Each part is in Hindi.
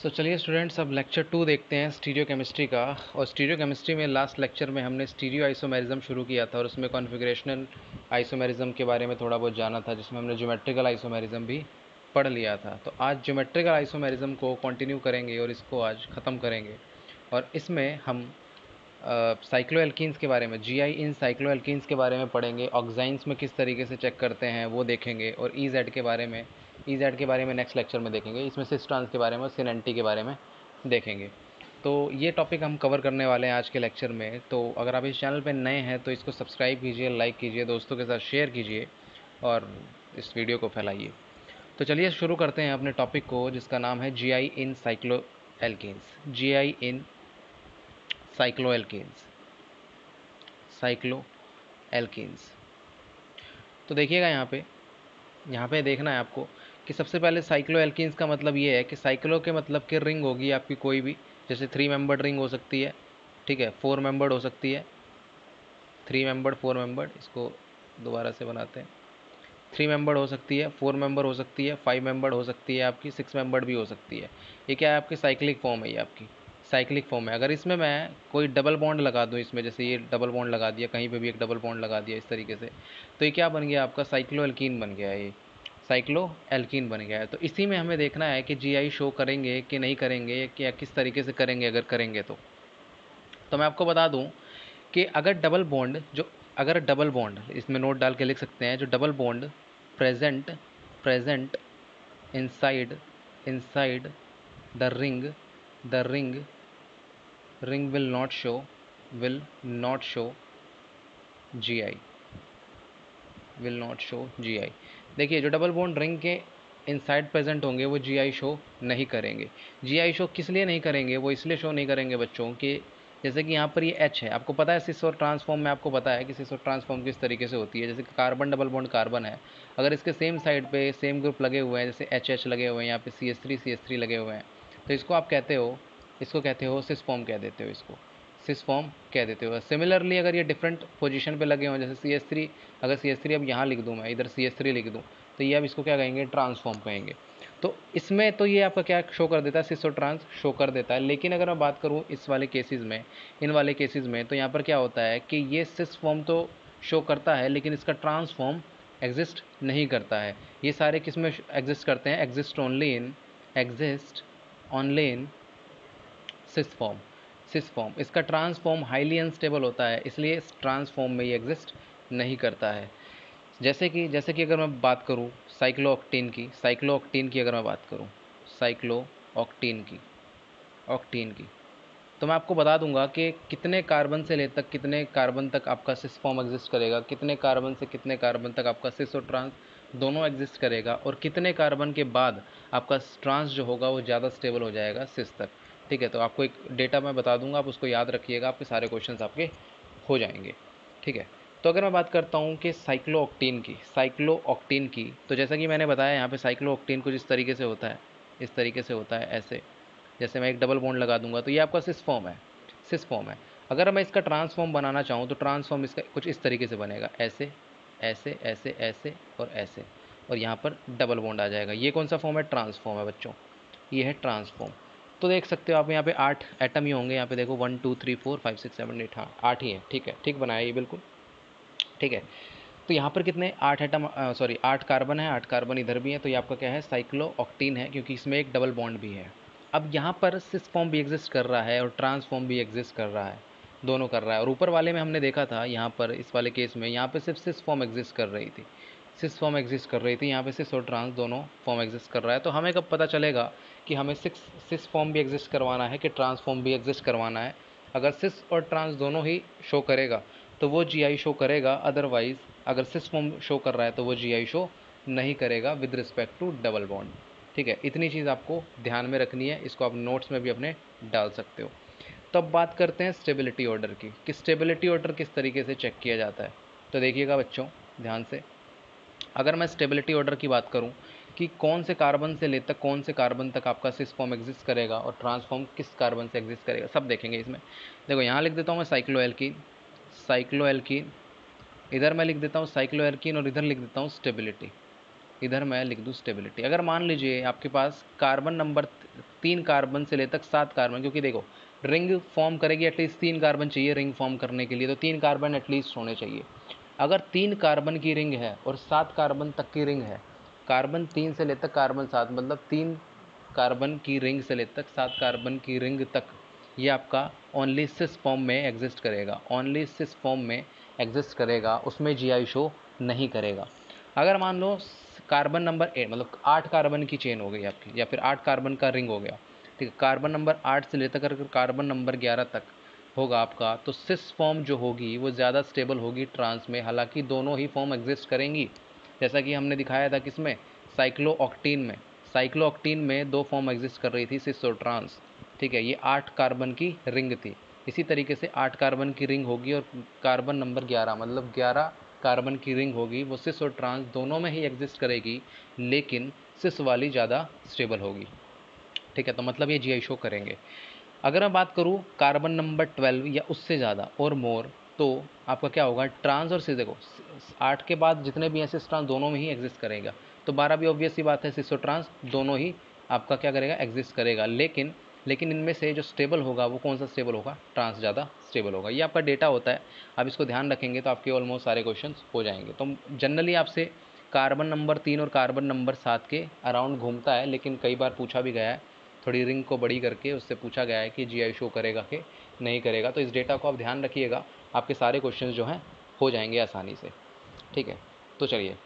चलिए स्टूडेंट्स, अब लेक्चर 2 देखते हैं स्टीरियो केमिस्ट्री का। और स्टीरियो केमिस्ट्री में लास्ट लेक्चर में हमने स्टीरियो आइसोमेरिज्म शुरू किया था और उसमें कॉन्फ़िगरेशनल आइसोमेरिज्म के बारे में थोड़ा बहुत जाना था, जिसमें हमने ज्योमेट्रिकल आइसोमेरिज्म भी पढ़ लिया था। तो आज ज्योमेट्रिकल आइसोमेरिज्म को कंटिन्यू करेंगे और इसको आज ख़त्म करेंगे। और इसमें हम साइक्लोएल्कीन्स के बारे में, जीआई इन साइक्लोएल्कीन्स के बारे में पढ़ेंगे। ऑक्साइन्स में किस तरीके से चेक करते हैं वो देखेंगे। और ईजेड के बारे में, नेक्स्ट लेक्चर में देखेंगे। इसमें सिस ट्रांस के बारे में और सिनेंटी के बारे में देखेंगे। तो ये टॉपिक हम कवर करने वाले हैं आज के लेक्चर में। तो अगर आप इस चैनल पर नए हैं तो इसको सब्सक्राइब कीजिए, लाइक कीजिए, दोस्तों के साथ शेयर कीजिए और इस वीडियो को फैलाइए। तो चलिए शुरू करते हैं अपने टॉपिक को, जिसका नाम है जीआई इन साइक्लोएल्कीन्स। जीआई इन साइक्लोएल्कीन्स। तो देखिएगा यहाँ पे देखना है आपको कि सबसे पहले साइक्लोएल्कीन्स का मतलब ये है कि साइक्लो के मतलब कि रिंग होगी आपकी कोई भी, जैसे 3 मेंबर्ड रिंग हो सकती है, ठीक है, 4 मेंबर्ड हो सकती है, 3 मेंबर्ड 4 मेंबर्ड, इसको दोबारा से बनाते हैं। 3 मेंबर्ड हो सकती है, 4 मेंबर हो सकती है, 5 मेंबर्ड हो सकती है, आपकी 6 मेंबर्ड भी हो सकती है। ये क्या है, आपकी साइक्लिक फॉर्म है। ये आपकी साइक्लिक फॉर्म है। अगर इसमें मैं कोई डबल बॉन्ड लगा दूं, इसमें जैसे ये डबल बॉन्ड लगा दिया, कहीं पे भी एक डबल बॉन्ड लगा दिया इस तरीके से, तो ये क्या बन गया, आपका साइक्लो एल्कीन बन गया है। ये साइक्लो एल्कीन बन गया है। तो इसी में हमें देखना है कि जीआई शो करेंगे कि नहीं करेंगे, कि किस तरीके से करेंगे। अगर करेंगे तो मैं आपको बता दूं कि अगर डबल बॉन्ड इसमें नोट डाल के लिख सकते हैं, जो double bond present present inside inside the ring the ring will not show GI will not show GI. देखिए, जो डबल बॉन्ड रिंग के इनसाइड प्रेजेंट होंगे वो जीआई शो नहीं करेंगे। जीआई शो किस लिए नहीं करेंगे, वो इसलिए शो नहीं करेंगे बच्चों कि जैसे कि यहाँ पर ये एच है, आपको पता है सिस और ट्रांसफॉर्म में, आपको पता है कि सिस और ट्रांसफॉर्म किस तरीके से होती है। जैसे कि कार्बन डबल बॉन्ड कार्बन है, अगर इसके सेम साइड पे सेम ग्रुप लगे हुए हैं, जैसे एच एच लगे हुए हैं, यहाँ पे सी एस थ्री लगे हुए हैं, तो इसको आप कहते हो, इसको कहते हो सिस फॉर्म कह देते हो, इसको सिस फॉर्म कह देते हो। सिमिलरली अगर ये डिफरेंट पोजीशन पे लगे हों, जैसे सी एस थ्री, अगर सी एस थ्री अब यहाँ लिख दूँ मैं, इधर सी एस थ्री लिख दूँ, तो ये अब इसको क्या कहेंगे, ट्रांसफॉर्म कहेंगे। तो इसमें तो ये आपका क्या शो कर देता है, सिस और ट्रांस शो कर देता है। लेकिन अगर मैं बात करूँ इस वाले केसेस में, इन वाले केसेस में, तो यहाँ पर क्या होता है कि ये सिस फॉर्म तो शो करता है लेकिन इसका ट्रांसफॉर्म एग्जिस्ट नहीं करता है। ये सारे किस में एग्जिस्ट करते हैं, exist only in this form. इसका ट्रांसफॉर्म हाईली अनस्टेबल होता है, इसलिए इस ट्रांसफॉर्म में ये एग्जिस्ट नहीं करता है। जैसे कि अगर मैं बात करूँ साइक्लोऑक्टेन की अगर मैं बात करूँ साइक्लोऑक्टेन की ऑक्टेन की तो मैं आपको बता दूंगा कि कितने कार्बन से लेकर कितने कार्बन तक आपका सिस फॉर्म एग्जिस्ट करेगा, कितने कार्बन से कितने कार्बन तक आपका सिस और ट्रांस दोनों एग्जिस्ट करेगा, और कितने कार्बन के बाद आपका ट्रांस जो होगा वो ज़्यादा स्टेबल हो जाएगा सिस तक। ठीक है, तो आपको एक डेटा मैं बता दूंगा, आप उसको याद रखिएगा, आपके सारे क्वेश्चन आपके हो जाएंगे। ठीक है, तो अगर मैं बात करता हूँ कि साइक्लोऑक्टेन की, तो जैसा कि मैंने बताया यहाँ पे साइक्लोऑक्टेन कुछ इस तरीके से होता है, इस तरीके से होता है ऐसे। जैसे मैं एक डबल बॉन्ड लगा दूंगा तो ये आपका सिस फॉर्म है। अगर मैं इसका ट्रांसफॉर्म बनाना चाहूँ तो ट्रांसफॉर्म इसका कुछ इस तरीके से बनेगा, ऐसे ऐसे ऐसे ऐसे और ऐसे, और यहाँ पर डबल बॉन्ड आ जाएगा। ये कौन सा फॉर्म है, ट्रांसफॉर्म है बच्चों, ये है ट्रांसफॉर्म। तो देख सकते हो आप यहाँ पे 8 एटम ही होंगे, यहाँ पे देखो 1 2 3 4 5 6 7 8, हाँ 8 ही है। ठीक है, ठीक बनाया ये बिल्कुल ठीक है। तो यहाँ पर कितने 8 एटम, सॉरी 8 कार्बन है, 8 कार्बन इधर भी है, तो ये आपका क्या है, साइक्लोऑक्टेन है, क्योंकि इसमें एक डबल बॉन्ड भी है। अब यहाँ पर सिस फॉर्म भी एग्जिस्ट कर रहा है और ट्रांसफॉर्म भी एग्जिस्ट कर रहा है, दोनों कर रहा है। और ऊपर वाले में हमने देखा था, यहाँ पर इस वाले केस में यहाँ पे सिर्फ सिस फॉर्म एग्जिस्ट कर रही थी, यहाँ पे सिस और ट्रांस दोनों फॉर्म एग्जिस्ट कर रहा है। तो हमें कब पता चलेगा कि हमें सिस फॉर्म भी एग्जिस्ट करवाना है कि ट्रांसफॉर्म भी एग्जिस्ट करवाना है। अगर सिस और ट्रांस दोनों ही शो करेगा तो वो जीआई शो करेगा, अदरवाइज अगर सिस फॉर्म शो कर रहा है तो वो जीआई शो नहीं करेगा with respect to double bond. ठीक है, इतनी चीज़ आपको ध्यान में रखनी है, इसको आप नोट्स में भी अपने डाल सकते हो। तो अब बात करते हैं स्टेबिलिटी ऑर्डर की, कि स्टेबिलिटी ऑर्डर किस तरीके से चेक किया जाता है। तो देखिएगा बच्चों ध्यान से, अगर मैं स्टेबिलिटी ऑर्डर की बात करूं कि कौन से कार्बन से लेकर कौन से कार्बन तक आपका सिस फॉर्म एग्जिस्ट करेगा और ट्रांसफॉर्म किस कार्बन से एग्जिस्ट करेगा, सब देखेंगे इसमें। देखो यहाँ लिख देता हूँ मैं साइक्लोएल्कीन, इधर मैं लिख देता हूँ साइक्लोएल्कीन और इधर लिख देता हूँ स्टेबिलिटी। इधर मैं लिख दूँ स्टेबिलिटी। अगर मान लीजिए आपके पास कार्बन नंबर 3 कार्बन से ले तक 7 कार्बन, क्योंकि देखो रिंग फॉर्म करेगी एटलीस्ट 3 कार्बन चाहिए रिंग फॉर्म करने के लिए, तो 3 कार्बन एटलीस्ट होने चाहिए। अगर 3 कार्बन की रिंग है और 7 कार्बन तक की रिंग है, कार्बन 3 से ले तक कार्बन 7, मतलब 3 कार्बन की रिंग से ले तक 7 कार्बन की रिंग तक, ये आपका ओनली सिस फॉर्म में एग्जिस्ट करेगा, ओनली सिस फॉर्म में एग्जिस्ट करेगा, उसमें जीआई शो नहीं करेगा। अगर मान लो कार्बन नंबर 8, मतलब 8 कार्बन की चेन हो गई आपकी, या फिर 8 कार्बन का रिंग हो गया, ठीक है, कार्बन नंबर 8 से लेकर अगर कार्बन नंबर 11 तक होगा आपका, तो सिस फॉर्म जो होगी वो ज़्यादा स्टेबल होगी ट्रांस में। हालांकि दोनों ही फॉर्म एग्जिस्ट करेंगी, जैसा कि हमने दिखाया था किसमें, साइक्लोऑक्टीन में। साइक्लोऑक्टीन में 2 फॉर्म एग्जिस्ट कर रही थी, सिस और ट्रांस, ठीक है, ये 8 कार्बन की रिंग थी। इसी तरीके से 8 कार्बन की रिंग होगी और कार्बन नंबर 11, मतलब 11 कार्बन की रिंग होगी, वो सिस और ट्रांस दोनों में ही एग्जिस्ट करेगी, लेकिन सिस वाली ज़्यादा स्टेबल होगी, ठीक है, तो मतलब ये जीआई शो करेंगे। अगर मैं बात करूँ कार्बन नंबर 12 या उससे ज़्यादा और मोर, तो आपका क्या होगा, ट्रांस और सिस, देखो 8 के बाद जितने भी हैं सिस ट्रांस दोनों में ही एग्जिस्ट करेगा, तो 12 भी ऑब्वियस सी बात है, सिस और ट्रांस दोनों ही आपका क्या करेगा, एग्जिस्ट करेगा। लेकिन इनमें से जो स्टेबल होगा वो कौन सा स्टेबल होगा, ट्रांस ज़्यादा स्टेबल होगा। ये आपका डेटा होता है, आप इसको ध्यान रखेंगे तो आपके ऑलमोस्ट सारे क्वेश्चन हो जाएंगे। तो जनरली आपसे कार्बन नंबर 3 और कार्बन नंबर 7 के अराउंड घूमता है, लेकिन कई बार पूछा भी गया है, थोड़ी रिंग को बड़ी करके उससे पूछा गया है कि जीआई शो करेगा कि नहीं करेगा। तो इस डेटा को आप ध्यान रखिएगा, आपके सारे क्वेश्चन जो हैं हो जाएंगे आसानी से, ठीक है। तो चलिए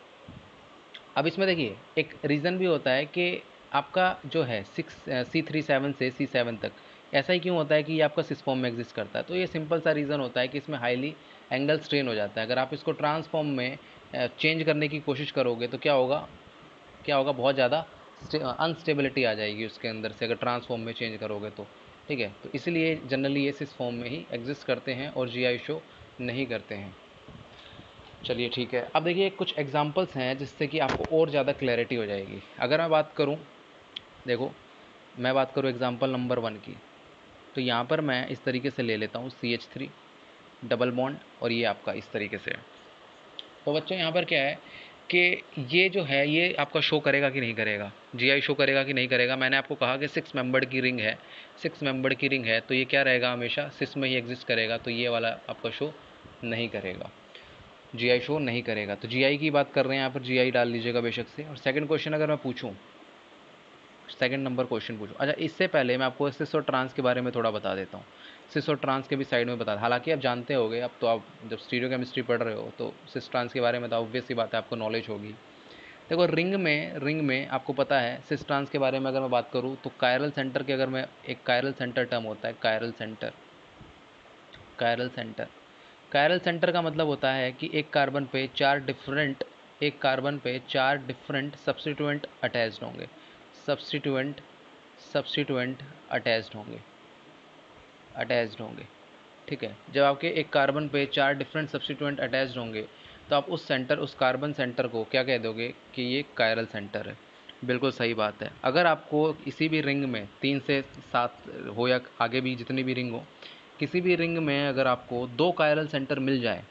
अब इसमें देखिए एक रीज़न भी होता है कि आपका जो है C37 से C7 तक ऐसा ही क्यों होता है कि ये आपका सिस फॉर्म में एग्जिस्ट करता है। तो ये सिंपल सा रीज़न होता है कि इसमें हाईली एंगल स्ट्रेन हो जाता है। अगर आप इसको ट्रांसफॉर्म में चेंज करने की कोशिश करोगे तो क्या होगा, बहुत ज़्यादा अनस्टेबिलिटी आ जाएगी उसके अंदर से, अगर ट्रांसफॉर्म में चेंज करोगे तो, ठीक है। तो इसलिए जनरली ये सिस फॉर्म में ही एग्जिस्ट करते हैं और जीआई शो नहीं करते हैं। चलिए ठीक है, अब देखिए कुछ एग्जांपल्स हैं जिससे कि आपको और ज़्यादा क्लैरिटी हो जाएगी। अगर मैं बात करूं, देखो मैं बात करूं एग्जांपल नंबर 1 की, तो यहाँ पर मैं इस तरीके से ले लेता हूँ CH3 डबल बॉन्ड, और ये आपका इस तरीके से है। तो बच्चों यहाँ पर क्या है कि ये जो है ये आपका शो करेगा कि नहीं करेगा, जीआई शो करेगा कि नहीं करेगा। मैंने आपको कहा कि 6 मेंबर्ड की रिंग है, 6 मेंबर्ड की रिंग है, तो ये क्या रहेगा, हमेशा सिस में ही एग्जिस्ट करेगा, तो ये वाला आपका शो नहीं करेगा, जीआई शो नहीं करेगा। तो जीआई की बात कर रहे हैं यहाँ पर, जीआई डाल लीजिएगा बेशक से। और सेकंड क्वेश्चन अगर मैं पूछूं, सेकंड नंबर क्वेश्चन पूछूं, अच्छा इससे पहले मैं आपको सिस और ट्रांस के बारे में थोड़ा बता देता हूँ। सिस और ट्रांस के भी साइड में बता, हालांकि आप जानते होंगे, अब तो आप जब स्टीरियो केमिस्ट्री पढ़ रहे हो तो सिस ट्रांस के बारे में तो ऑब्वियस सी बात है आपको नॉलेज होगी। देखो रिंग में आपको पता है सिस ट्रांस के बारे में अगर मैं बात करूँ तो कायरल सेंटर के, अगर मैं एक कायरल सेंटर टर्म होता है, chiral centre, chiral centre, chiral centre का मतलब होता है कि एक कार्बन पे 4 डिफरेंट सब्स्टिट्यूएंट अटैच्ड होंगे, सब्स्टिट्यूएंट सब्स्टिट्यूएंट अटैच्ड होंगे, ठीक है। जब आपके एक कार्बन पे 4 डिफरेंट सब्स्टिट्यूएंट अटैच्ड होंगे तो आप उस कार्बन सेंटर को क्या कह दोगे कि ये कायरल सेंटर है। बिल्कुल सही बात है। अगर आपको किसी भी रिंग में 3 से 7 हो या आगे भी जितनी भी रिंग हो, किसी भी रिंग में अगर आपको 2 कायरल सेंटर मिल जाए,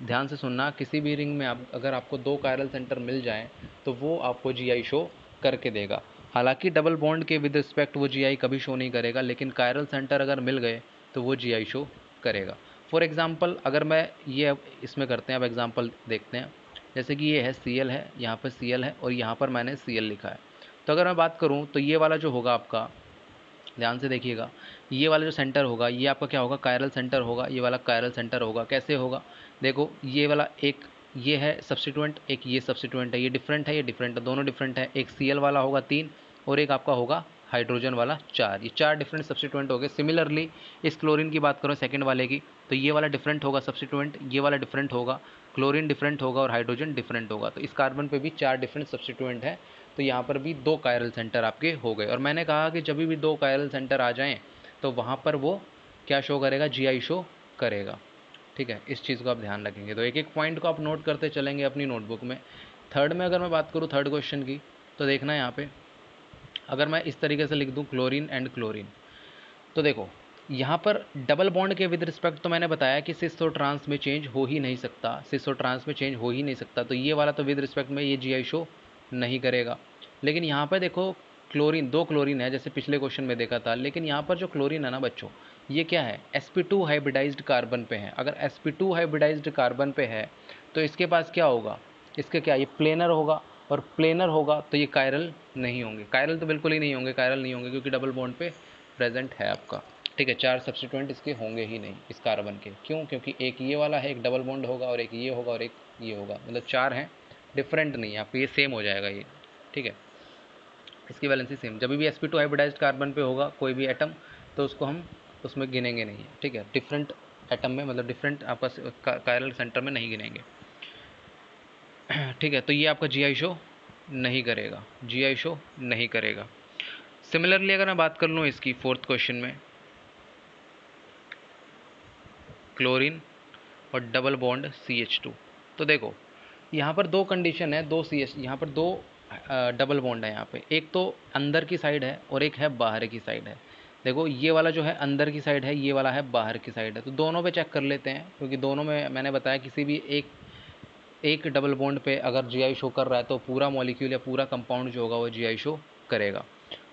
ध्यान से सुनना, किसी भी रिंग में अगर आपको 2 कायरल सेंटर मिल जाएं तो वो आपको जीआई शो करके देगा। हालांकि डबल बॉन्ड के विद रिस्पेक्ट वो जीआई कभी शो नहीं करेगा, लेकिन कायरल सेंटर अगर मिल गए तो वो जीआई शो करेगा। फॉर एग्जांपल अगर मैं ये इसमें करते हैं, अब एग्जांपल देखते हैं, जैसे कि ये है Cl है, यहाँ पर Cl है और यहाँ पर मैंने Cl लिखा है। तो अगर मैं बात करूँ तो ये वाला जो होगा आपका, ध्यान से देखिएगा, ये वाला जो सेंटर होगा ये आपका क्या होगा, कायरल सेंटर होगा, ये वाला कायरल सेंटर होगा। कैसे होगा, देखो ये वाला एक ये है सब्स्टिट्यूएंट, एक ये सब्स्टिट्यूएंट है, ये डिफरेंट है, ये डिफरेंट है, दोनों डिफरेंट है। एक Cl वाला होगा 3 और एक आपका होगा हाइड्रोजन वाला 4, ये 4 डिफरेंट सब्स्टिट्यूएंट हो गए। सिमिलरली इस क्लोरीन की बात करो सेकंड वाले की, तो ये वाला डिफरेंट होगा सब्स्टिट्यूएंट, ये वाला डिफरेंट होगा, क्लोरीन डिफरेंट होगा और हाइड्रोजन डिफरेंट होगा। तो इस कार्बन पे भी 4 डिफरेंट सब्स्टिट्यूएंट है, तो यहाँ पर भी 2 कायरल सेंटर आपके हो गए। और मैंने कहा कि जब भी 2 कायरल सेंटर आ जाएं तो वहाँ पर वो क्या शो करेगा, जीआई शो करेगा, ठीक है। इस चीज़ को आप ध्यान रखेंगे। तो एक एक पॉइंट को आप नोट करते चलेंगे अपनी नोटबुक में। थर्ड में अगर मैं बात करूँ, थर्ड क्वेश्चन की, तो देखना यहाँ पे अगर मैं इस तरीके से लिख दूँ क्लोरीन एंड क्लोरीन, तो देखो यहाँ पर डबल बॉन्ड के विद रिस्पेक्ट तो मैंने बताया कि सिस और ट्रांस में चेंज हो ही नहीं सकता, सिस और ट्रांस में चेंज हो ही नहीं सकता, तो ये वाला तो विद रिस्पेक्ट में ये जीआई शो नहीं करेगा। लेकिन यहाँ पे देखो क्लोरीन, 2 क्लोरीन है जैसे पिछले क्वेश्चन में देखा था, लेकिन यहाँ पर जो क्लोरीन है ना बच्चों, ये क्या है, sp2 हाइब्रिडाइज्ड कार्बन पे है। अगर sp2 हाइब्रिडाइज्ड कार्बन पे है तो इसके पास क्या होगा, इसके क्या, ये प्लेनर होगा, और प्लेनर होगा तो ये कायरल नहीं होंगे, कायरल तो बिल्कुल ही नहीं होंगे, कायरल नहीं होंगे क्योंकि डबल बॉन्ड पे प्रेजेंट है आपका। ठीक है, 4 सब्स्टिट्यूएंट इसके होंगे ही नहीं इस कार्बन के, क्यों, क्योंकि एक ये वाला है, एक डबल बॉन्ड होगा, और एक ये होगा, और एक ये होगा, मतलब 4 हैं, डिफरेंट नहीं है आपको, ये सेम हो जाएगा ये। ठीक है, इसकी वैलेंसी सेम, जब भी sp2 हाइब्रिडाइज्ड कार्बन पे होगा कोई भी एटम तो उसको हम उसमें गिनेंगे नहीं है। ठीक है, डिफरेंट एटम में, मतलब डिफरेंट आपका कायरल सेंटर में नहीं गिनेंगे। ठीक है, तो ये आपका GI शो नहीं करेगा, GI शो नहीं करेगा। सिमिलरली अगर मैं बात कर लूँ इसकी 4th क्वेश्चन में, क्लोरीन और डबल बॉन्ड CH2, तो देखो यहाँ पर 2 कंडीशन है, 2 CH, यहाँ पर 2 डबल बॉन्ड है यहाँ पे, एक तो अंदर की साइड है और एक है बाहर की साइड है। देखो ये वाला जो है अंदर की साइड है, ये वाला है बाहर की साइड है, तो दोनों पे चेक कर लेते हैं, क्योंकि दोनों में मैंने बताया किसी भी एक डबल बॉन्ड पे अगर GI शो कर रहा है तो पूरा मॉलिक्यूल या पूरा कंपाउंड जो होगा वो GI शो करेगा।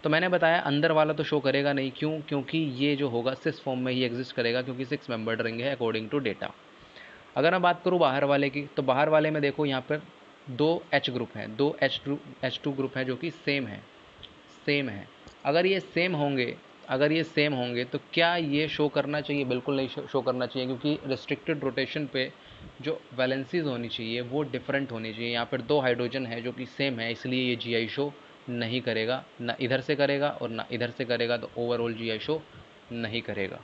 तो मैंने बताया अंदर वाला तो शो करेगा नहीं, क्यों, क्योंकि ये जो होगा सिस फॉर्म में ही एग्जिस्ट करेगा, क्योंकि 6 मेंबर्ड रिंग है अकॉर्डिंग टू डेटा। अगर मैं बात करूँ बाहर वाले की, तो बाहर वाले में देखो यहाँ पर 2 H ग्रुप हैं, 2 H2 ग्रुप हैं जो कि सेम है, सेम है। अगर ये सेम होंगे, अगर ये सेम होंगे तो क्या ये शो करना चाहिए, बिल्कुल नहीं शो करना चाहिए, क्योंकि रिस्ट्रिक्टेड रोटेशन पे जो वैलेंसीज होनी चाहिए वो डिफरेंट होनी चाहिए। यहाँ पर 2 हाइड्रोजन है जो कि सेम है, इसलिए ये GI शो नहीं करेगा, ना इधर से करेगा और ना इधर से करेगा, तो ओवरऑल GI शो नहीं करेगा।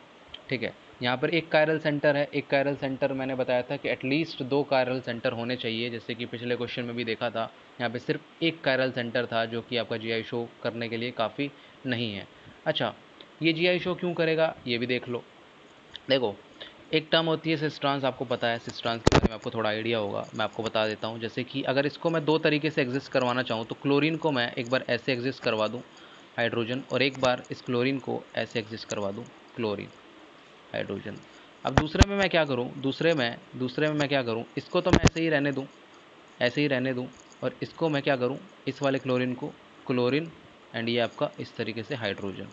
ठीक है, यहाँ पर एक कायरल सेंटर है, एक कायरल सेंटर मैंने बताया था कि एटलीस्ट 2 कायरल सेंटर होने चाहिए, जैसे कि पिछले क्वेश्चन में भी देखा था, यहाँ पे सिर्फ एक कायरल सेंटर था जो कि आपका GI शो करने के लिए काफ़ी नहीं है। अच्छा, ये GI शो क्यों करेगा ये भी देख लो। देखो एक टर्म होती है सिस ट्रांस, आपको पता है सिस ट्रांस के बारे में आपको थोड़ा आइडिया होगा, मैं आपको बता देता हूँ। जैसे कि अगर इसको मैं 2 तरीके से एग्जिस्ट करवाना चाहूँ तो क्लोरीन को मैं एक बार ऐसे एग्जिस्ट करवा दूँ हाइड्रोजन, और एक बार इस क्लोरीन को ऐसे एग्जिस्ट करवा दूँ क्लोरीन हाइड्रोजन। अब दूसरे में मैं क्या करूँ, दूसरे में मैं क्या करूँ, इसको तो मैं ऐसे ही रहने दूँ, ऐसे ही रहने दूँ, और इसको मैं क्या करूँ, इस वाले क्लोरीन को क्लोरीन, एंड ये आपका इस तरीके से हाइड्रोजन।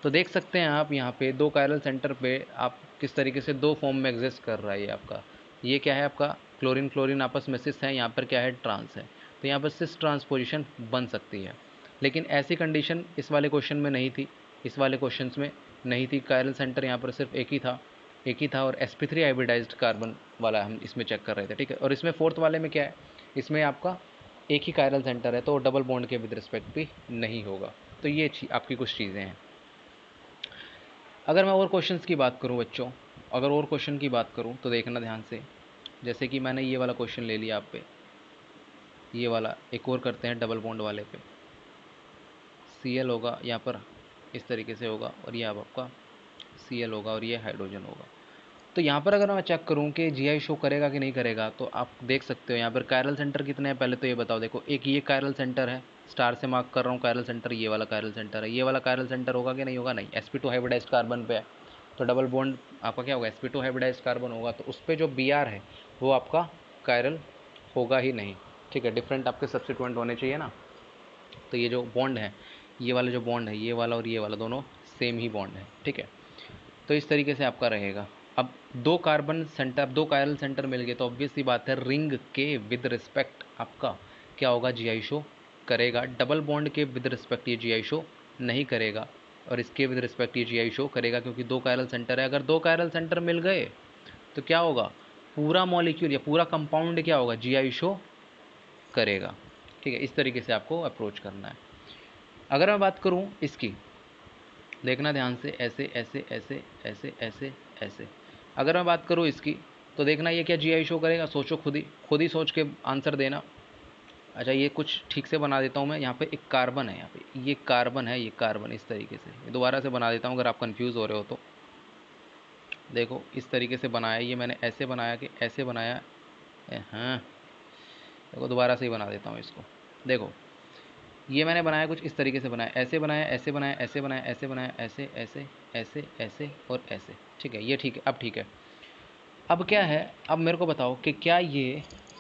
तो देख सकते हैं आप यहाँ पे 2 कायरल सेंटर पे आप किस तरीके से 2 फॉर्म में एग्जिस्ट कर रहा है ये आपका। ये क्या है आपका क्लोरीन क्लोरीन आपस में सिस है, यहाँ पर क्या है ट्रांस है, तो यहाँ पर सिस ट्रांसपोजिशन बन सकती है। लेकिन ऐसी कंडीशन इस वाले क्वेश्चन में नहीं थी, इस वाले क्वेश्चन में नहीं थी। कायरल सेंटर यहाँ पर सिर्फ एक ही था, और sp3 हाइब्रिडाइज्ड कार्बन वाला हम इसमें चेक कर रहे थे। ठीक है, और इसमें 4th वाले में क्या है, इसमें आपका एक ही कायरल सेंटर है, तो डबल बॉन्ड के विद रिस्पेक्ट भी नहीं होगा। तो ये आपकी कुछ चीज़ें हैं। अगर मैं और क्वेश्चंस की बात करूं बच्चों, अगर और क्वेश्चन की बात करूं तो देखना ध्यान से, जैसे कि मैंने ये वाला क्वेश्चन ले लिया आप पे, ये वाला एक और करते हैं डबल बॉन्ड वाले पे। Cl होगा यहाँ पर इस तरीके से होगा, और ये आपका Cl होगा, और ये हाइड्रोजन होगा। तो यहाँ पर अगर मैं चेक करूँ कि GI शो करेगा कि नहीं करेगा, तो आप देख सकते हो यहाँ पर कायरल सेंटर कितने हैं, पहले तो ये बताओ। देखो एक ये कायरल सेंटर है, स्टार से मार्क कर रहा हूँ कायरल सेंटर, ये वाला कायरल सेंटर है, ये वाला कायरल सेंटर होगा कि नहीं होगा, नहीं, sp2 हाइब्रिडाइज्ड कार्बन पे है, तो डबल बॉन्ड आपका क्या होगा, sp2 हाइब्रिडाइज्ड कार्बन होगा, तो उस पर जो Br है वो आपका कायरल होगा ही नहीं। ठीक है, डिफरेंट आपके सब्स्टिट्यूएंट होने चाहिए ना, तो ये जो बॉन्ड है, ये वाला जो बॉन्ड है, ये वाला और ये वाला दोनों सेम ही बॉन्ड है। ठीक है, तो इस तरीके से आपका रहेगा। अब 2 कार्बन सेंटर, 2 कायरल सेंटर मिल गए, तो ऑब्वियस सी बात है रिंग के विद रिस्पेक्ट आपका क्या होगा, GI शो करेगा। डबल बॉन्ड के विद रिस्पेक्ट ये GI शो नहीं करेगा, और इसके विद रिस्पेक्ट ये GI शो करेगा, क्योंकि 2 कायरल सेंटर है। अगर 2 कायरल सेंटर मिल गए तो क्या होगा, पूरा मॉलिक्यूल या पूरा कंपाउंड क्या होगा, GI शो करेगा। ठीक है, इस तरीके से आपको अप्रोच करना है। अगर मैं बात करूँ इसकी, देखना ध्यान से, ऐसे ऐसे ऐसे ऐसे ऐसे ऐसे। अगर मैं बात करूँ इसकी, तो देखना ये क्या GI शो करेगा, सोचो खुद ही सोच के आंसर देना। अच्छा, ये कुछ ठीक से बना देता हूँ मैं, यहाँ पे एक कार्बन है, यहाँ पे ये कार्बन है, ये कार्बन इस तरीके से, ये दोबारा से बना देता हूँ अगर आप कंफ्यूज हो रहे हो तो। देखो इस तरीके से बनाया, ये मैंने ऐसे बनाया कि ऐसे बनाया, हाँ देखो दोबारा से ही बना देता हूँ इसको। देखो ये मैंने बनाया कुछ इस तरीके से बनाया, ऐसे बनाया, ऐसे बनाया, ऐसे बनाया, ऐसे बनाया, ऐसे ऐसे ऐसे ऐसे और ऐसे। ठीक है, ये ठीक है, अब ठीक है। अब क्या है, अब मेरे को बताओ कि क्या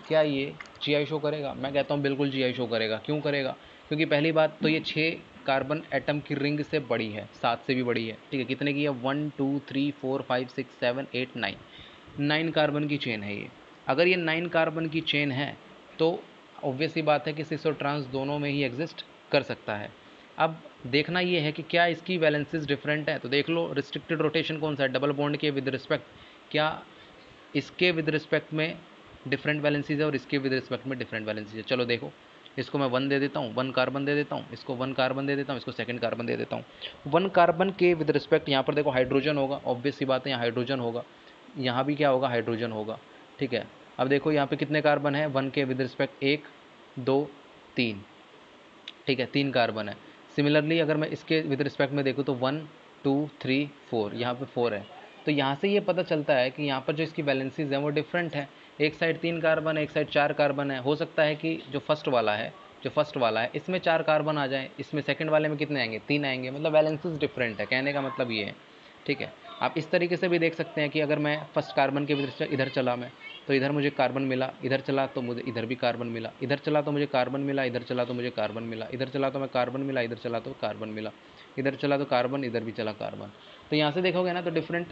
ये GI शो करेगा? मैं कहता हूँ बिल्कुल GI शो करेगा। क्यों करेगा? क्योंकि पहली बात तो ये 6 कार्बन एटम की रिंग से बड़ी है, 7 से भी बड़ी है, ठीक है। कितने की है? 1 2 3 4 5 6 7 8 9, 9 कार्बन की चेन है ये। अगर ये 9 कार्बन की चेन है तो ऑब्वियस सी बात है कि सिस और ट्रांस दोनों में ही एग्जिस्ट कर सकता है। अब देखना ये है कि क्या इसकी वैलेंसीज डिफरेंट है। तो देख लो, रिस्ट्रिक्टेड रोटेशन कौन सा है? डबल बॉन्ड के विद रिस्पेक्ट, क्या इसके विद रिस्पेक्ट में डिफरेंट वैलेंसीज है और इसके विद रिस्पेक्ट में डिफरेंट वैलेंसीज है। चलो देखो, इसको मैं 1 दे देता हूँ, 1 कार्बन दे देता हूँ, इसको 1 कार्बन दे देता हूँ, इसको सेकंड कार्बन दे देता हूँ। 1 कार्बन के विद रिस्पेक्ट यहाँ पर देखो हाइड्रोजन होगा, ऑब्वियस सी बात है, यहाँ हाइड्रोजन होगा, यहाँ भी क्या होगा? हाइड्रोजन होगा, ठीक है। अब देखो यहाँ पे कितने कार्बन है 1 के विद रिस्पेक्ट? 1 2 3, ठीक है, 3 कार्बन है। सिमिलरली अगर मैं इसके विद रिस्पेक्ट में देखूँ तो 1 2 3 4, यहाँ पे 4 है। तो यहाँ से ये पता चलता है कि यहाँ पर जो इसकी वैलेंसीज हैं वो डिफरेंट है। एक साइड 3 कार्बन है, एक साइड 4 कार्बन है। हो सकता है कि जो फर्स्ट वाला है, इसमें 4 कार्बन आ जाए, इसमें सेकंड वाले में कितने आएंगे? 3 आएंगे। मतलब वैलेंसीज डिफरेंट है, कहने का मतलब ये है, ठीक है। आप इस तरीके से भी देख सकते हैं कि अगर मैं फर्स्ट कार्बन के विद इधर चला मैं, तो इधर मुझे कार्बन मिला, इधर चला तो मुझे इधर भी कार्बन मिला, इधर चला तो मुझे कार्बन मिला, इधर चला तो मुझे कार्बन मिला, इधर चला तो मैं कार्बन मिला, इधर चला तो कार्बन मिला, इधर चला तो कार्बन, इधर भी चला कार्बन। तो यहाँ से देखोगे ना तो डिफरेंट,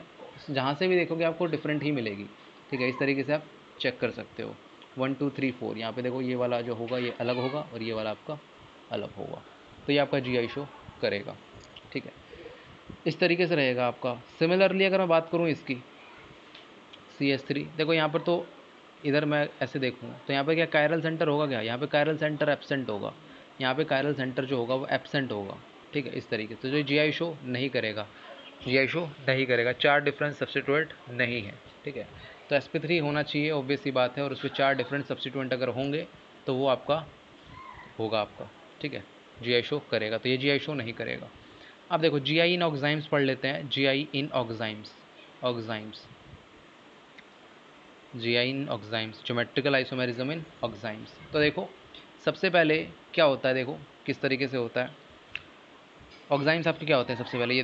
जहाँ से भी देखोगे आपको डिफरेंट ही मिलेगी, ठीक है। इस तरीके से आप चेक कर सकते हो। 1 2 3 4, यहाँ पे देखो ये वाला जो होगा ये अलग होगा और ये वाला आपका अलग होगा, तो ये आपका GI शो करेगा, ठीक है। इस तरीके से रहेगा आपका। सिमिलरली अगर मैं बात करूँ इसकी CH3, देखो यहाँ पर तो इधर मैं ऐसे देखूँ तो यहाँ पे क्या कायरल सेंटर होगा? क्या यहाँ पे कायरल सेंटर एब्सेंट होगा, यहाँ पे कायरल सेंटर जो होगा वो एब्सेंट होगा, ठीक है। इस तरीके से जो GI शो नहीं करेगा, GI शो नहीं करेगा, 4 डिफरेंट सब्स्टिट्यूएंट नहीं है, ठीक है। तो sp3 होना चाहिए, ऑब्वियस सी बात है, और उसमें 4 डिफरेंट सब्स्टिट्यूएंट अगर होंगे तो वो आपका होगा आपका, ठीक है, GI शो करेगा। तो ये GI शो नहीं करेगा। अब देखो GI इन ऑक्साइम्स पढ़ लेते हैं। GI in oximes, GI in oximes, geometrical isomerism in oximes. तो देखो सबसे पहले क्या होता है, देखो किस तरीके से होता है ऑक्साइम्स आपके। क्या होते हैं सबसे पहले,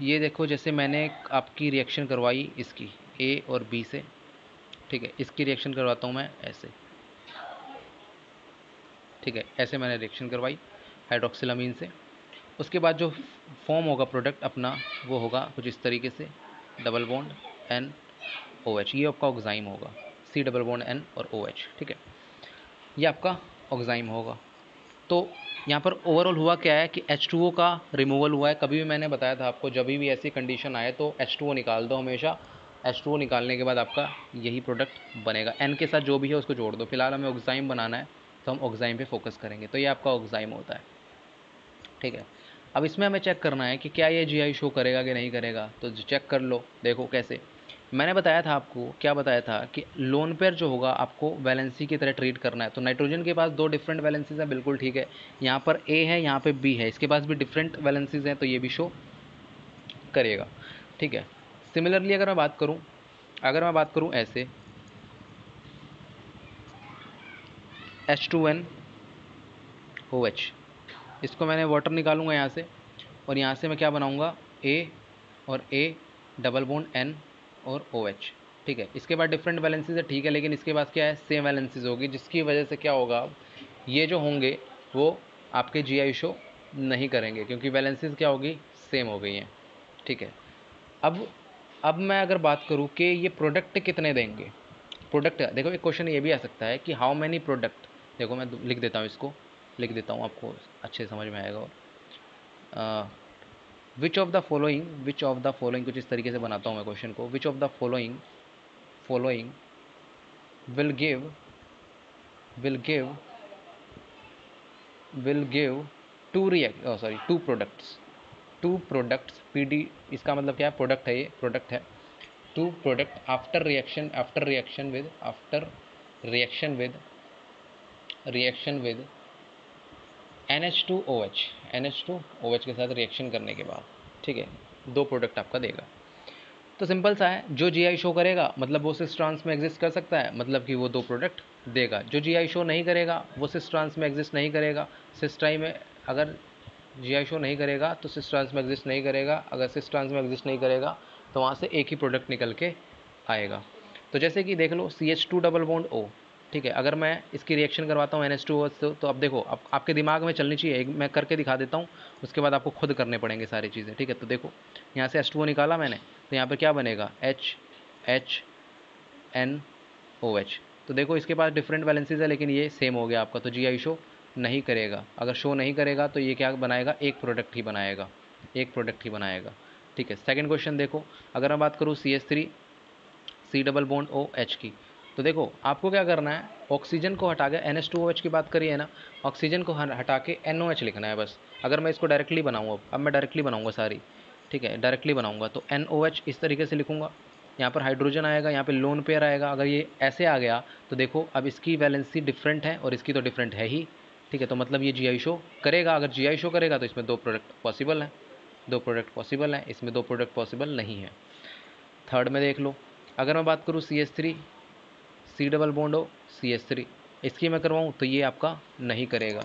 ये देखो जैसे मैंने आपकी रिएक्शन करवाई इसकी A और B से, ठीक है। इसकी रिएक्शन करवाता हूँ मैं ऐसे, ठीक है, ऐसे मैंने रिएक्शन करवाई हाइड्रोक्सिलामीन से। उसके बाद जो फॉर्म होगा प्रोडक्ट अपना वो होगा कुछ इस तरीके से, डबल बॉन्ड NOH, ये आपका ऑक्साइम होगा, C डबल बॉन्ड N और OH, ठीक है। ये आपका ऑक्साइम होगा। तो यहाँ पर ओवरऑल हुआ क्या है कि H2O का रिमूवल हुआ है। कभी भी मैंने बताया था आपको, जब भी ऐसी कंडीशन आए तो H2O निकाल दो हमेशा। H2O निकालने के बाद आपका यही प्रोडक्ट बनेगा। N के साथ जो भी है उसको जोड़ दो। फिलहाल हमें ऑक्साइम बनाना है तो हम ऑक्साइम पे फोकस करेंगे। तो ये आपका ऑक्साइम होता है, ठीक है। अब इसमें हमें चेक करना है कि क्या ये GI शो करेगा कि नहीं करेगा। तो चेक कर लो, देखो कैसे। मैंने बताया था आपको, क्या बताया था कि लोन पेयर जो होगा आपको वैलेंसी की तरह ट्रीट करना है। तो नाइट्रोजन के पास 2 डिफरेंट वैलेंसीज हैं, बिल्कुल ठीक है। यहाँ पर A है, यहाँ पे B है, इसके पास भी डिफरेंट वैलेंसीज हैं, तो ये भी शो करेगा, ठीक है। सिमिलरली अगर मैं बात करूँ ऐसे H2NOH, इसको मैंने वाटर निकालूंगा यहाँ से, और यहाँ से मैं क्या बनाऊंगा A और A डबल बॉन्ड N और OH, ठीक है। इसके बाद डिफरेंट वैलेंसीज है, ठीक है, लेकिन इसके पास क्या है, सेम वैलेंसीज होगी, जिसकी वजह से क्या होगा, ये जो होंगे वो आपके GI शो नहीं करेंगे, क्योंकि वैलेंसीज क्या होगी, सेम हो गई हैं, ठीक है। अब मैं अगर बात करूँ कि ये प्रोडक्ट कितने देंगे। प्रोडक्ट देखो, एक क्वेश्चन ये भी आ सकता है कि हाउ मैनी प्रोडक्ट। देखो मैं लिख देता हूँ, इसको लिख देता हूँ, आपको अच्छे समझ में आएगा। और विच ऑफ द फॉलोइंग कुछ इस तरीके से बनाता हूँ मैं क्वेश्चन को। Which of the following will give will give will give two products PD, इसका मतलब क्या है, प्रोडक्ट है, ये प्रोडक्ट है। Two product after reaction with NH2OH के साथ रिएक्शन करने के बाद, ठीक है, 2 प्रोडक्ट आपका देगा। तो सिंपल सा है, जो GI शो करेगा मतलब वो सिस ट्रांस में एग्जिस्ट कर सकता है, मतलब कि वो 2 प्रोडक्ट देगा। जो GI शो नहीं करेगा वो सिस ट्रांस में एग्जिस्ट नहीं करेगा। सिस ट्राई में अगर GI शो नहीं करेगा तो सिस ट्रांस में एग्जिस्ट नहीं करेगा। अगर सिस ट्रांस में एग्जिस्ट नहीं करेगा तो वहाँ से एक ही प्रोडक्ट निकल के आएगा। तो जैसे कि देख लो CH2 डबल बॉन्ड O, ठीक है। अगर मैं इसकी रिएक्शन करवाता हूँ NH2OH से, तो अब देखो, अब आपके दिमाग में चलनी चाहिए, मैं करके दिखा देता हूँ, उसके बाद आपको खुद करने पड़ेंगे सारी चीज़ें, ठीक है। तो देखो, यहाँ से H2O निकाला मैंने, तो यहाँ पर क्या बनेगा, HNOH। तो देखो इसके पास डिफरेंट वैलेंसीज है, लेकिन ये सेम हो गया आपका, तो GI शो नहीं करेगा। अगर शो नहीं करेगा तो ये क्या बनाएगा, एक प्रोडक्ट ही बनाएगा, एक प्रोडक्ट ही बनाएगा, ठीक है। सेकंड क्वेश्चन देखो, अगर मैं बात करूँ CH3 C double bond OH की, तो देखो आपको क्या करना है, ऑक्सीजन को हटा के, NH2OH की बात करिए ना, ऑक्सीजन को हटा के NOH लिखना है बस। अगर मैं इसको डायरेक्टली बनाऊँ, अब मैं डायरेक्टली बनाऊँगा सारी, ठीक है, डायरेक्टली बनाऊँगा तो NOH इस तरीके से लिखूँगा, यहाँ पर हाइड्रोजन आएगा, यहाँ पे लोन पेयर आएगा। अगर ये ऐसे आ गया तो देखो अब इसकी वैलेंसी डिफरेंट है और इसकी तो डिफरेंट है ही, ठीक है। तो मतलब ये GI शो करेगा। अगर GI शो करेगा तो इसमें दो प्रोडक्ट पॉसिबल हैं, दो प्रोडक्ट पॉसिबल हैं, इसमें दो प्रोडक्ट पॉसिबल नहीं है। थर्ड में देख लो, अगर मैं बात करूँ CH3 C double bond O CH3, इसकी मैं करवाऊँ तो ये आपका नहीं करेगा,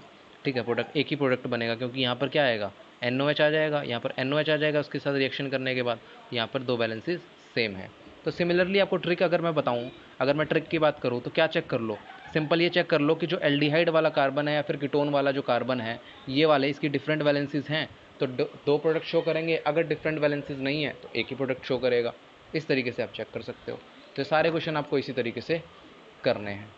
ठीक है। प्रोडक्ट एक ही प्रोडक्ट बनेगा, क्योंकि यहाँ पर क्या आएगा, NOH आ जाएगा, यहाँ पर NOH आ जाएगा, उसके साथ रिएक्शन करने के बाद यहाँ पर दो बैलेंसेज सेम है। तो सिमिलरली आपको ट्रिक अगर मैं बताऊँ, अगर मैं ट्रिक की बात करूँ तो क्या चेक कर लो, सिंपल ये चेक कर लो कि जो एल्डिहाइड वाला कार्बन है या फिर कीटोन वाला जो कार्बन है, ये वाले इसकी डिफरेंट वैलेंसीज हैं तो दो प्रोडक्ट शो करेंगे। अगर डिफरेंट वैलेंसीज नहीं है तो एक ही प्रोडक्ट शो करेगा। इस तरीके से आप चेक कर सकते हो। तो सारे क्वेश्चन आपको इसी तरीके से करने हैं।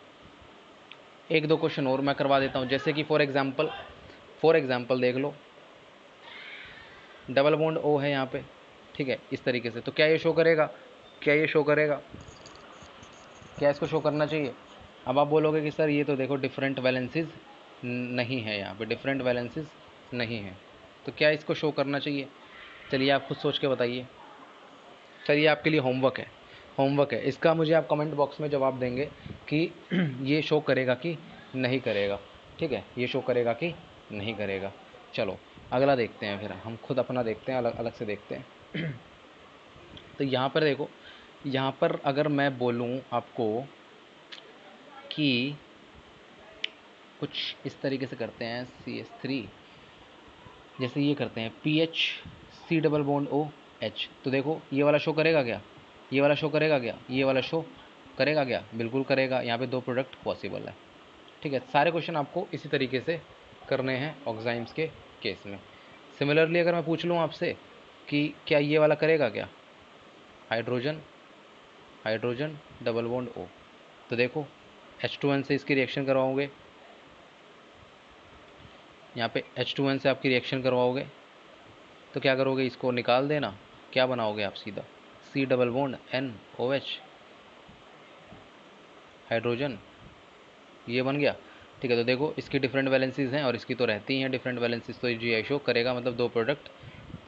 एक दो क्वेश्चन और मैं करवा देता हूँ, जैसे कि फॉर एग्जाम्पल देख लो, डबल बॉन्ड O है यहाँ पे, ठीक है, इस तरीके से। तो क्या ये शो करेगा, क्या ये शो करेगा, क्या इसको शो करना चाहिए? अब आप बोलोगे कि सर ये तो देखो डिफरेंट वैलेंसीज नहीं है, यहाँ पे डिफरेंट वैलेंसीज नहीं है, तो क्या इसको शो करना चाहिए? चलिए आप खुद सोच के बताइए। चलिए आपके लिए होमवर्क है, इसका मुझे आप कमेंट बॉक्स में जवाब देंगे कि ये शो करेगा कि नहीं करेगा, ठीक है, ये शो करेगा कि नहीं करेगा। चलो अगला देखते हैं, फिर हम खुद अपना देखते हैं, अलग अलग से देखते हैं। तो यहाँ पर देखो, यहाँ पर अगर मैं बोलूँ आपको कि कुछ इस तरीके से करते हैं, CH3 जैसे ये करते हैं, PH C double bond OH, तो देखो ये वाला शो करेगा क्या, ये वाला शो करेगा क्या, ये वाला शो करेगा क्या, बिल्कुल करेगा। यहाँ पे दो प्रोडक्ट पॉसिबल है, ठीक है। सारे क्वेश्चन आपको इसी तरीके से करने हैं ऑक्साइम्स के केस में। सिमिलरली अगर मैं पूछ लूँ आपसे कि क्या ये वाला करेगा क्या, hydrogen hydrogen double bond O, तो देखो H2N से इसकी रिएक्शन करवाओगे, यहाँ पे H2N से आपकी रिएक्शन करवाओगे तो क्या करोगे, इसको निकाल देना, क्या बनाओगे आप सीधा, C double bond NOH, hydrogen, ये बन गया, ठीक है। तो देखो इसकी डिफरेंट वैलेंसीज हैं और इसकी तो रहती हैं डिफरेंट वैलेंसीज, तो GI शो करेगा, मतलब दो प्रोडक्ट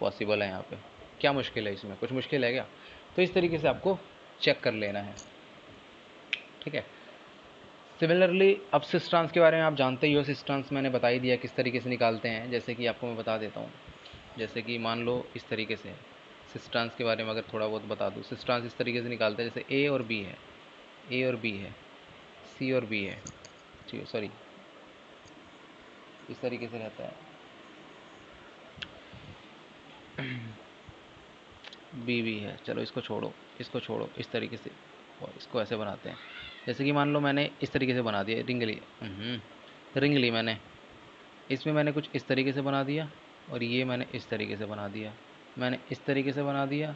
पॉसिबल है यहाँ पे। क्या मुश्किल है इसमें, कुछ मुश्किल है क्या? तो इस तरीके से आपको चेक कर लेना है, ठीक है। सिमिलरली अब सिस्ट्रांस के बारे में आप जानते ही हो, सिस्ट्रांस मैंने बता ही दिया किस तरीके से निकालते हैं। जैसे कि आपको मैं बता देता हूँ, जैसे कि मान लो इस तरीके से है, सिस्ट्रांस के बारे में अगर थोड़ा बहुत बता दूँ, सिस्ट्रांस इस तरीके से निकालते हैं, जैसे A और B है, A और B है, C और B है, ठीक है, सॉरी इस तरीके से रहता है, B भी है, चलो इसको छोड़ो, इसको छोड़ो, इस तरीके से, और इसको ऐसे बनाते हैं। जैसे कि मान लो मैंने इस तरीके से बना दिया, रिंग ली मैंने, इसमें मैंने कुछ इस तरीके से बना दिया और ये मैंने इस तरीके से बना दिया, मैंने इस तरीके से बना दिया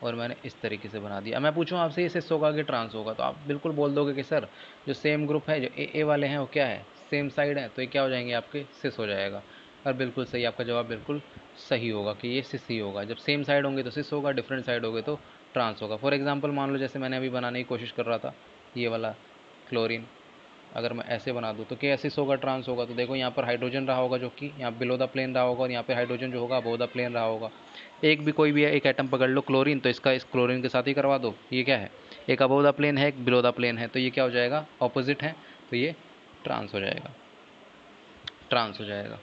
और मैंने इस तरीके से बना दिया। मैं पूछूं आपसे ये सिस होगा कि ट्रांस होगा, तो आप बिल्कुल बोल दोगे कि सर जो सेम ग्रुप है, जो ए वाले हैं वो क्या है, सेम साइड है, तो ये क्या हो जाएंगे आपके, सिस हो जाएगा। और बिल्कुल सही, आपका जवाब बिल्कुल सही होगा कि ये सिस ही होगा। जब सेम साइड होंगे तो सिस होगा, डिफरेंट साइड होंगे तो ट्रांस होगा। फॉर एग्जाम्पल मान लो जैसे मैंने अभी बनाने की कोशिश कर रहा था ये वाला क्लोरीन, अगर मैं ऐसे बना दूँ तो क्या एसिस होगा, ट्रांस होगा? तो देखो यहाँ पर हाइड्रोजन रहा होगा जो कि यहाँ बिलो द प्लेन रहा होगा, और यहाँ पे हाइड्रोजन जो होगा अबव द प्लेन रहा होगा। एक भी कोई भी एक एटम पकड़ लो क्लोरीन, तो इसका इस क्लोरीन के साथ ही करवा दो। ये क्या है, एक अबव द प्लेन है, एक बिलो द प्लेन है, तो ये क्या हो जाएगा, ऑपोजिट है, तो ये ट्रांस हो जाएगा, ट्रांस हो जाएगा,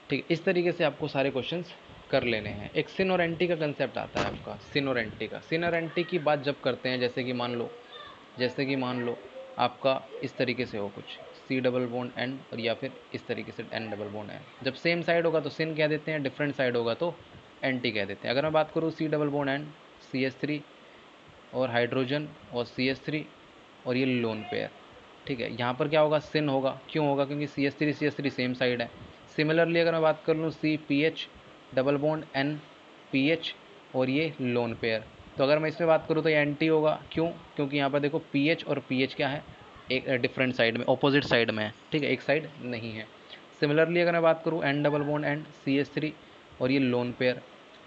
ठीक है। इस तरीके से आपको सारे क्वेश्चंस कर लेने हैं। एक सिन और एंटी का कंसेप्ट आता है आपका, सिन और एंटी का। सिन और एंटी की बात जब करते हैं, जैसे कि मान लो आपका इस तरीके से हो कुछ, C डबल बॉन्ड N, और या फिर इस तरीके से N डबल बॉन्ड N। जब सेम साइड होगा तो सिन कह देते हैं, डिफरेंट साइड होगा तो एंटी कह देते हैं। अगर मैं बात करूँ C double bond N, CH3 और हाइड्रोजन और CH3 और ये लोन पेयर, ठीक है। यहाँ पर क्या होगा, सिन होगा, क्यों होगा, क्योंकि CH3 सेम साइड है। सिमिलरली अगर मैं बात कर लूँ CPH डबल बॉन्ड NPH और ये लोन पेयर, तो अगर मैं इसमें बात करूँ तो ये एंटी होगा, क्यों, क्योंकि यहाँ पर देखो PH और PH क्या है, एक डिफरेंट साइड में, ऑपोजिट साइड में है, ठीक है, एक साइड नहीं है। सिमिलरली अगर मैं बात करूँ N double bond and CH3 और ये लोन पेयर,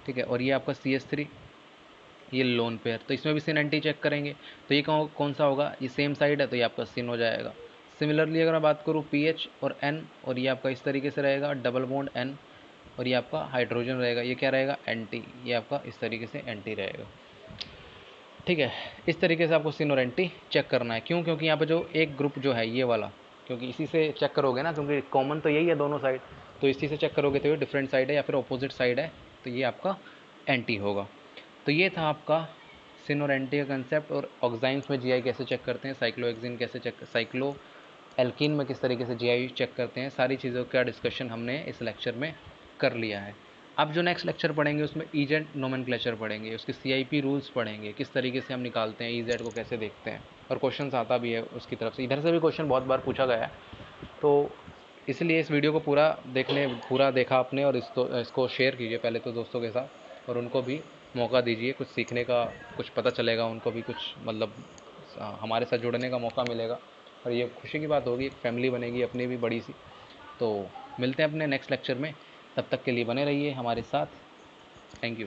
ठीक है, और ये आपका CH3, ये लोन पेयर, तो इसमें भी सिन एंटी चेक करेंगे। तो ये कौन सा होगा, ये सेम साइड है तो ये आपका सिन हो जाएगा। सिमिलरली अगर मैं बात करूँ PH और N, और ये आपका इस तरीके से रहेगा डबल बॉन्ड N, और ये आपका हाइड्रोजन रहेगा, ये क्या रहेगा, एंटी, ये आपका इस तरीके से एंटी रहेगा। ठीक है, इस तरीके से आपको सिन और एंटी चेक करना है। क्यों, क्योंकि यहाँ पे जो एक ग्रुप जो है ये वाला, क्योंकि इसी से चेक करोगे ना, क्योंकि कॉमन तो यही है दोनों साइड, तो इसी से चेक करोगे तो ये डिफरेंट साइड है या फिर अपोजिट साइड है, तो ये आपका एंटी होगा। तो ये था आपका सिन और एंटी का कंसेप्ट, और ऑक्साइम्स में जीआई कैसे चेक करते हैं, साइक्लोहेक्सिन कैसे चेक, साइक्लो एल्कीन में किस तरीके से जीआई चेक करते हैं, सारी चीज़ों का डिस्कशन हमने इस लेक्चर में कर लिया है। अब जो नेक्स्ट लेक्चर पढ़ेंगे उसमें ईजेड नोमेनक्लेचर पढ़ेंगे, उसके CIP रूल्स पढ़ेंगे, किस तरीके से हम निकालते हैं ईजेड को, कैसे देखते हैं, और क्वेश्चन आता भी है उसकी तरफ से, इधर से भी क्वेश्चन बहुत बार पूछा गया है। तो इसलिए इस वीडियो को पूरा देखा आपने, और इसको शेयर कीजिए पहले तो दोस्तों के साथ, और उनको भी मौका दीजिए, कुछ सीखने का, कुछ पता चलेगा उनको भी, कुछ मतलब हमारे साथ जुड़ने का मौका मिलेगा, और ये खुशी की बात होगी, एक फैमिली बनेगी अपनी भी बड़ी सी। तो मिलते हैं अपने नेक्स्ट लेक्चर में, तब तक के लिए बने रहिए हमारे साथ। Thank you.